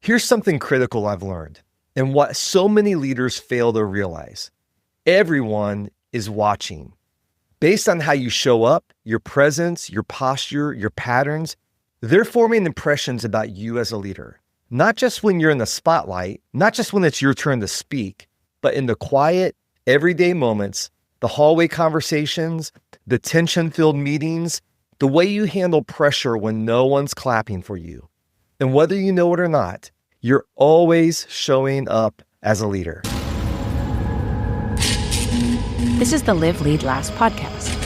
Here's something critical I've learned, and what so many leaders fail to realize. Everyone is watching. Based on how you show up, your presence, your posture, your patterns, they're forming impressions about you as a leader. Not just when you're in the spotlight, not just when it's your turn to speak, but in the quiet, everyday moments, the hallway conversations, the tension-filled meetings, the way you handle pressure when no one's clapping for you. And whether you know it or not, you're always showing up as a leader. This is the Live, Lead, Last podcast.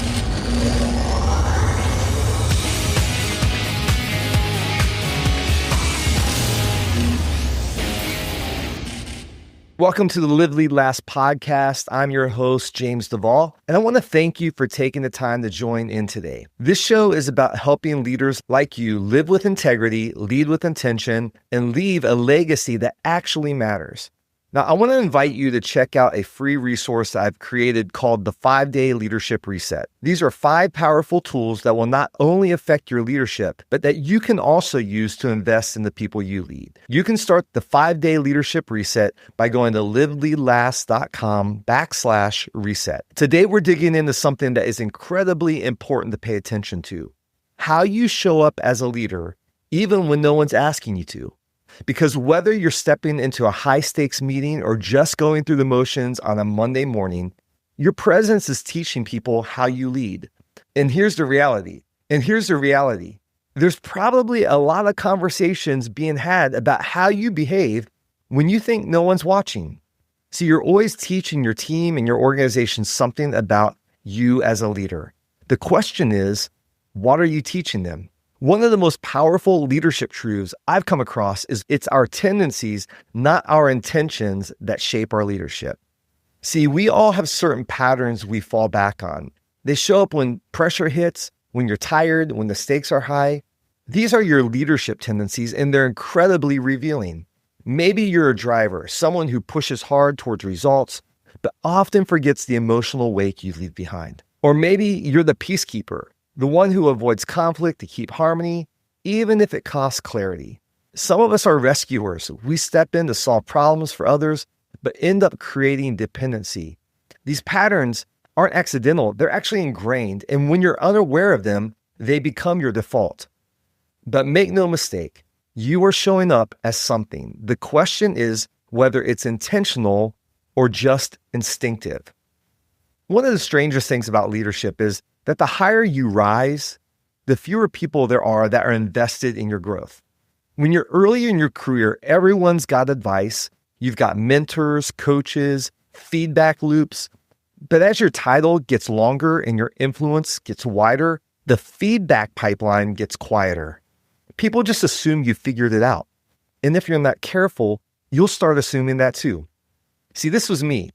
Welcome to the Live, Lead, Last podcast. I'm your host, James Duvall, and I want to thank you for taking the time to join in today. This show is about helping leaders like you live with integrity, lead with intention, and leave a legacy that actually matters. Now, I want to invite you to check out a free resource I've created called the 5-Day Leadership Reset. These are 5 powerful tools that will not only affect your leadership, but that you can also use to invest in the people you lead. You can start the 5-Day Leadership Reset by going to liveleadlast.com/reset. Today, we're digging into something that is incredibly important to pay attention to: how you show up as a leader, even when no one's asking you to. Because whether you're stepping into a high-stakes meeting or just going through the motions on a Monday morning, your presence is teaching people how you lead. And here's the reality. There's probably a lot of conversations being had about how you behave when you think no one's watching. So you're always teaching your team and your organization something about you as a leader. The question is, what are you teaching them? One of the most powerful leadership truths I've come across is it's our tendencies, not our intentions, that shape our leadership. See, we all have certain patterns we fall back on. They show up when pressure hits, when you're tired, when the stakes are high. These are your leadership tendencies, and they're incredibly revealing. Maybe you're a driver, someone who pushes hard towards results, but often forgets the emotional wake you leave behind. Or maybe you're the peacekeeper, the one who avoids conflict to keep harmony, even if it costs clarity. Some of us are rescuers. We step in to solve problems for others, but end up creating dependency. These patterns aren't accidental. They're actually ingrained. And when you're unaware of them, they become your default. But make no mistake, you are showing up as something. The question is whether it's intentional or just instinctive. One of the strangest things about leadership is that the higher you rise, the fewer people there are that are invested in your growth. When you're early in your career, everyone's got advice. You've got mentors, coaches, feedback loops. But as your title gets longer and your influence gets wider, the feedback pipeline gets quieter. People just assume you figured it out. And if you're not careful, you'll start assuming that too. See, this was me.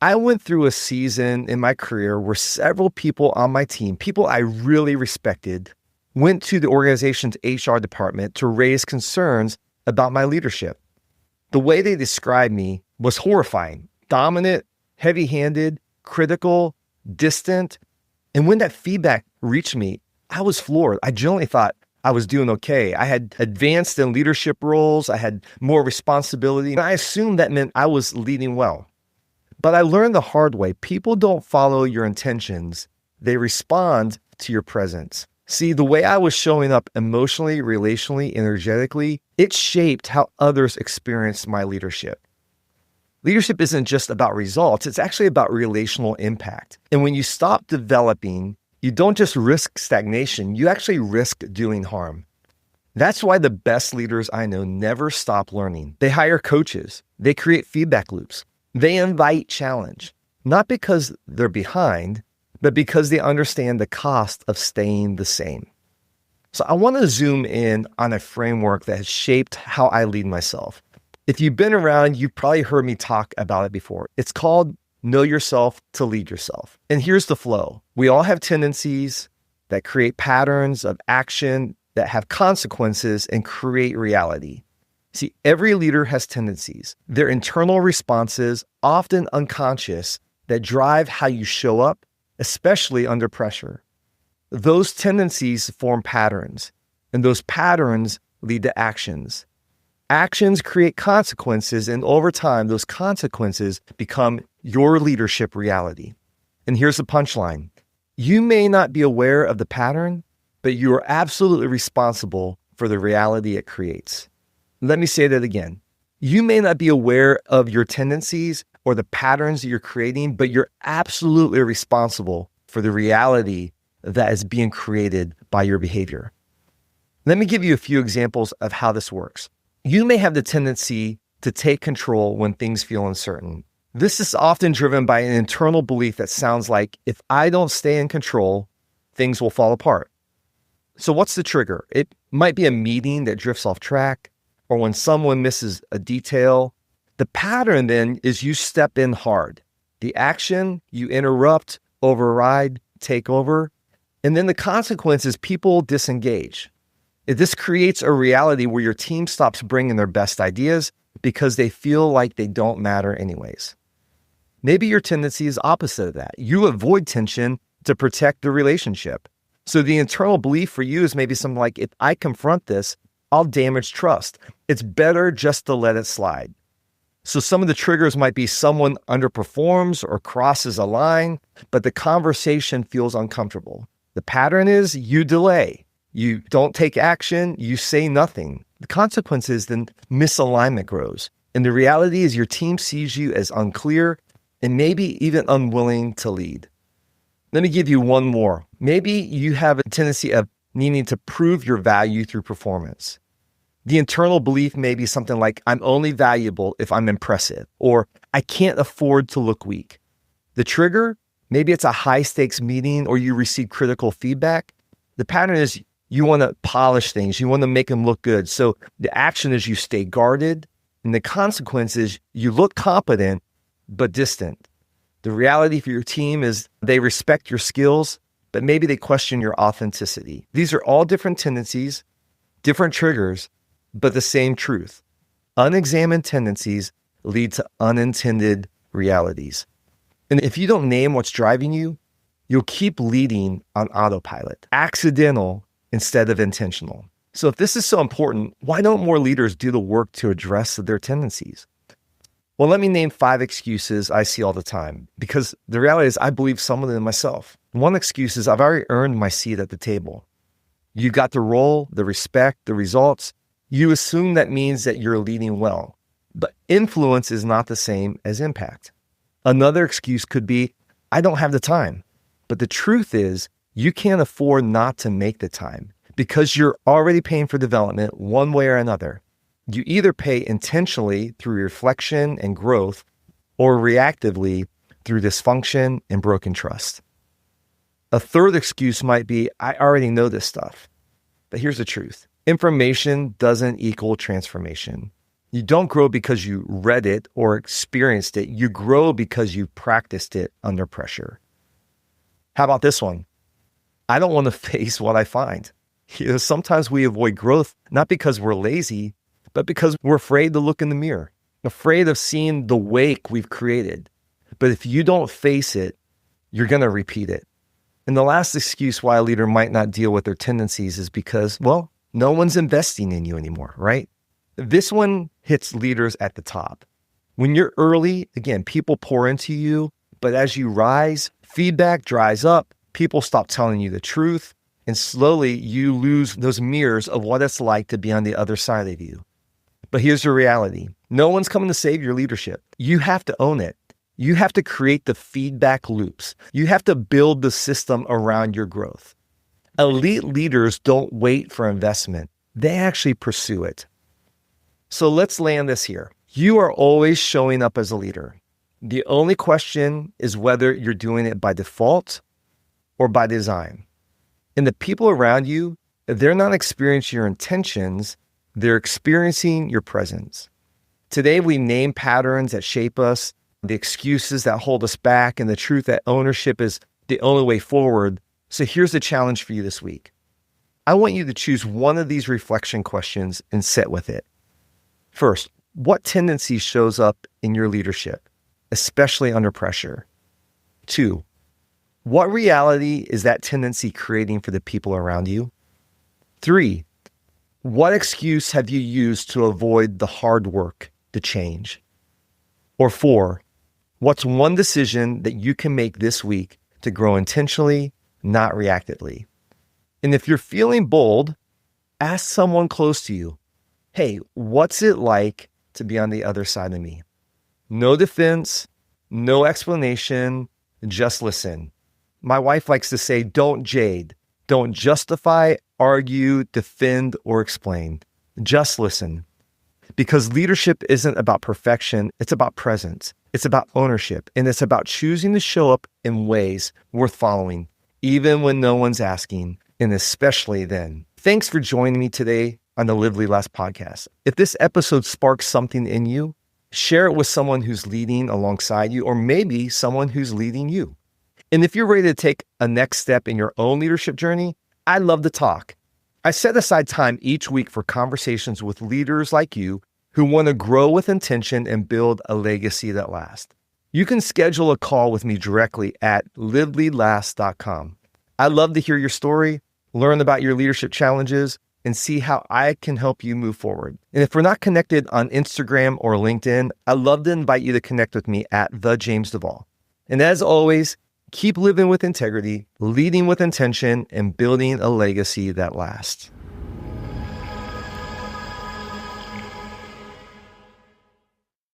I went through a season in my career where several people on my team, people I really respected, went to the organization's HR department to raise concerns about my leadership. The way they described me was horrifying: dominant, heavy-handed, critical, distant. And when that feedback reached me, I was floored. I generally thought I was doing okay. I had advanced in leadership roles. I had more responsibility. And I assumed that meant I was leading well. But I learned the hard way. People don't follow your intentions. They respond to your presence. See, the way I was showing up emotionally, relationally, energetically, it shaped how others experienced my leadership. Leadership isn't just about results. It's actually about relational impact. And when you stop developing, you don't just risk stagnation. You actually risk doing harm. That's why the best leaders I know never stop learning. They hire coaches. They create feedback loops. They invite challenge, not because they're behind, but because they understand the cost of staying the same. So I want to zoom in on a framework that has shaped how I lead myself. If you've been around, you've probably heard me talk about it before. It's called Know Yourself to Lead Yourself. And here's the flow. We all have tendencies that create patterns of action that have consequences and create reality. See, every leader has tendencies. They're internal responses, often unconscious, that drive how you show up, especially under pressure. Those tendencies form patterns, and those patterns lead to actions. Actions create consequences, and over time, those consequences become your leadership reality. And here's the punchline. You may not be aware of the pattern, but you are absolutely responsible for the reality it creates. Let me say that again. You may not be aware of your tendencies or the patterns that you're creating, but you're absolutely responsible for the reality that is being created by your behavior. Let me give you a few examples of how this works. You may have the tendency to take control when things feel uncertain. This is often driven by an internal belief that sounds like, if I don't stay in control, things will fall apart. So what's the trigger? It might be a meeting that drifts off track, or when someone misses a detail. The pattern then is you step in hard. The action, you interrupt, override, take over, and then the consequence is people disengage. This creates a reality where your team stops bringing their best ideas because they feel like they don't matter anyways. Maybe your tendency is opposite of that. You avoid tension to protect the relationship. So the internal belief for you is maybe something like, if I confront this, I'll damage trust. It's better just to let it slide. So some of the triggers might be someone underperforms or crosses a line, but the conversation feels uncomfortable. The pattern is you delay. You don't take action, you say nothing. The consequence is then misalignment grows. And the reality is your team sees you as unclear and maybe even unwilling to lead. Let me give you one more. Maybe you have a tendency of needing to prove your value through performance. The internal belief may be something like, I'm only valuable if I'm impressive, or I can't afford to look weak. The trigger, maybe it's a high stakes meeting or you receive critical feedback. The pattern is you want to polish things. You want to make them look good. So the action is you stay guarded, and the consequence is you look competent, but distant. The reality for your team is they respect your skills, but maybe they question your authenticity. These are all different tendencies, different triggers, but the same truth. Unexamined tendencies lead to unintended realities. And if you don't name what's driving you, you'll keep leading on autopilot, accidental instead of intentional. So if this is so important, why don't more leaders do the work to address their tendencies? Well, let me name 5 excuses I see all the time, because the reality is I believe some of them myself. One excuse is I've already earned my seat at the table. You got the role, the respect, the results. You assume that means that you're leading well, but influence is not the same as impact. Another excuse could be, I don't have the time. But the truth is, you can't afford not to make the time because you're already paying for development one way or another. You either pay intentionally through reflection and growth or reactively through dysfunction and broken trust. A third excuse might be, I already know this stuff. But here's the truth. Information doesn't equal transformation. You don't grow because you read it or experienced it. You grow because you practiced it under pressure. How about this one? I don't want to face what I find. Sometimes we avoid growth, not because we're lazy, but because we're afraid to look in the mirror, afraid of seeing the wake we've created. But if you don't face it, you're going to repeat it. And the last excuse why a leader might not deal with their tendencies is because, well, no one's investing in you anymore, right? This one hits leaders at the top. When you're early, again, people pour into you, but as you rise, feedback dries up, people stop telling you the truth, and slowly you lose those mirrors of what it's like to be on the other side of you. But here's the reality. No one's coming to save your leadership. You have to own it. You have to create the feedback loops. You have to build the system around your growth. Elite leaders don't wait for investment. They actually pursue it. So let's land this here. You are always showing up as a leader. The only question is whether you're doing it by default or by design. And the people around you, they're not experiencing your intentions, they're experiencing your presence. Today, we name patterns that shape us, the excuses that hold us back, and the truth that ownership is the only way forward. So here's the challenge for you this week. I want you to choose one of these reflection questions and sit with it. First, what tendency shows up in your leadership, especially under pressure? 2, what reality is that tendency creating for the people around you? 3, What excuse have you used to avoid the hard work to change? Or 4, what's one decision that you can make this week to grow intentionally, not reactively? And if you're feeling bold, ask someone close to you, hey, what's it like to be on the other side of me? No defense, no explanation, just listen. My wife likes to say, don't jade. Don't justify, argue, defend, or explain. Just listen. Because leadership isn't about perfection, it's about presence. It's about ownership, and it's about choosing to show up in ways worth following, even when no one's asking, and especially then. Thanks for joining me today on the Live Lead Last podcast. If this episode sparks something in you, share it with someone who's leading alongside you, or maybe someone who's leading you. And if you're ready to take a next step in your own leadership journey, I'd love to talk. I set aside time each week for conversations with leaders like you who want to grow with intention and build a legacy that lasts. You can schedule a call with me directly at liveleadlast.com. I'd love to hear your story, learn about your leadership challenges, and see how I can help you move forward. And if we're not connected on Instagram or LinkedIn, I'd love to invite you to connect with me at The James Duvall. And as always, keep living with integrity, leading with intention, and building a legacy that lasts.